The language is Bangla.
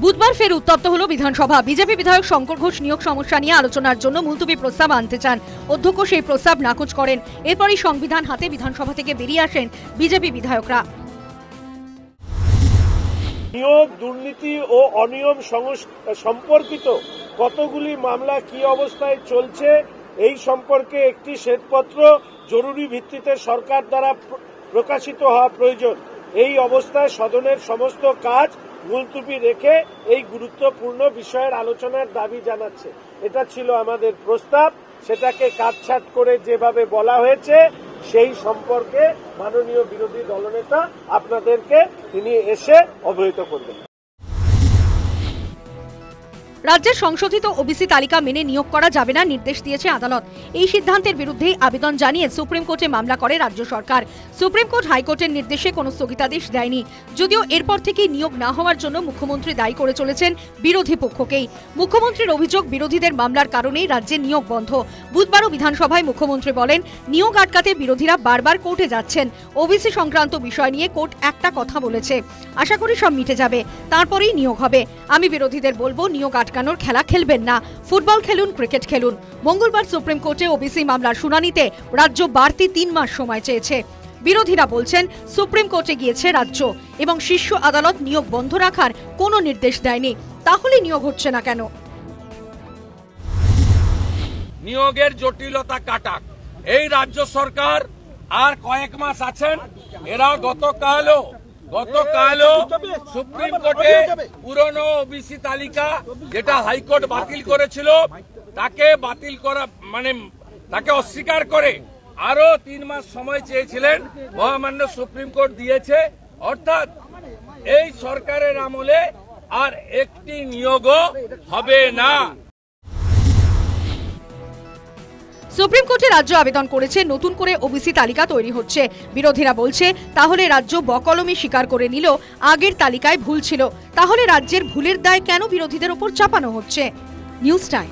বুধবার ফের উত্তপ্ত হলো বিধানসভা। বিজেপি বিধায়ক শঙ্কর ঘোষ নিয়োগ সমস্যা নিয়ে আলোচনার জন্য মুলতবি প্রস্তাব আনতে চান। অধ্যক্ষ সেই প্রস্তাব নাকচ করেন। এরপরই সংবিধান হাতে বিধানসভা থেকে বেরিয়ে আসেন বিজেপি বিধায়করা। নিয়োগ দুর্নীতি ও অনিয়ম সম্পর্কিত কতগুলি মামলা কি অবস্থায় চলছে এই সম্পর্কে একটি শ্বেতপত্র জরুরি ভিত্তিতে সরকার দ্বারা প্রকাশিত হওয়া প্রয়োজন। এই অবস্থায় সদনের সমস্ত কাজ মুলতবি রেখে এই গুরুত্বপূর্ণ বিষয়ের আলোচনার দাবি জানাচ্ছে। এটা ছিল আমাদের প্রস্তাব। সেটাকে কাটছাঁট করে যেভাবে বলা হয়েছে সেই সম্পর্কে মাননীয় বিরোধী দলনেতা আপনাদেরকে তিনি এসে অবহিত করবেন। রাজ্যের সংশোধিত ওবিসি তালিকা মেনে নিয়োগ করা যাবে না নির্দেশ দিয়েছে আদালত। এই সিদ্ধান্তের বিরুদ্ধে আবেদন জানিয়ে সুপ্রিম কোর্টে মামলা করে রাজ্য সরকার। সুপ্রিম কোর্ট হাইকোর্টের নির্দেশে কোনো স্থগিতাদেশ দেয়নি, যদিও এরপর থেকে নিয়োগ না হওয়ার জন্য মুখ্যমন্ত্রী দায়ী করে চলেছেন বিরোধী পক্ষকেই। মুখ্যমন্ত্রীর অভিযোগ, বিরোধীদের মামলার কারণেই রাজ্যে নিয়োগ বন্ধ। বুধবারও বিধানসভায় মুখ্যমন্ত্রী বলেন, নিয়োগ আটকাতে বিরোধীরা বারবার কোর্টে যাচ্ছেন। ওবিসি সংক্রান্ত বিষয় নিয়ে কোর্ট একটা কথা বলেছে, আশা করি সব মিটে যাবে, তারপরেই নিয়োগ হবে। আমি বিরোধীদের বলবো, নিয়োগ আটকানোর খেলা খেলবেন না, ফুটবল খেলুন, ক্রিকেট খেলুন। মঙ্গলবার সুপ্রিম কোর্টে ওবিসি মামলার শুনানিতে রাজ্য বাড়তি 3 মাস সময় চেয়েছে। বিরোধীরা বলছেন, সুপ্রিম কোর্টে গিয়েছে রাজ্য এবং শীর্ষ আদালত নিয়োগ বন্ধ রাখার কোনো নির্দেশ দেয়নি, তাহলে নিয়োগ হচ্ছে না কেন? নিয়োগের জটিলতা কাটাক এই রাজ্য সরকার আর কয়েক মাস আছেন। এরা গতকালও সুপ্রিম কোর্টে পুরনো ওবিসি তালিকা যেটা হাইকোর্ট বাতিল করেছিল তাকে বাতিল করা তাকে অস্বীকার করে আরো 3 মাস সময় চেয়েছিলেন। মহামান্য সুপ্রিম কোর্ট দিয়েছে। অর্থাৎ এই সরকারের আমলে আর একটি নিয়োগও হবে না। সুপ্রিম কোর্টে রাজ্য আবেদন করেছে, নতুন করে ওবিসি তালিকা তৈরি হচ্ছে। বিরোধীরা বলছে, তাহলে রাজ্য বকলমে স্বীকার করে নিল আগের তালিকায় ভুল ছিল, তাহলে রাজ্যের ভুলের দায় কেন বিরোধীদের ওপর চাপানো হচ্ছে? News time.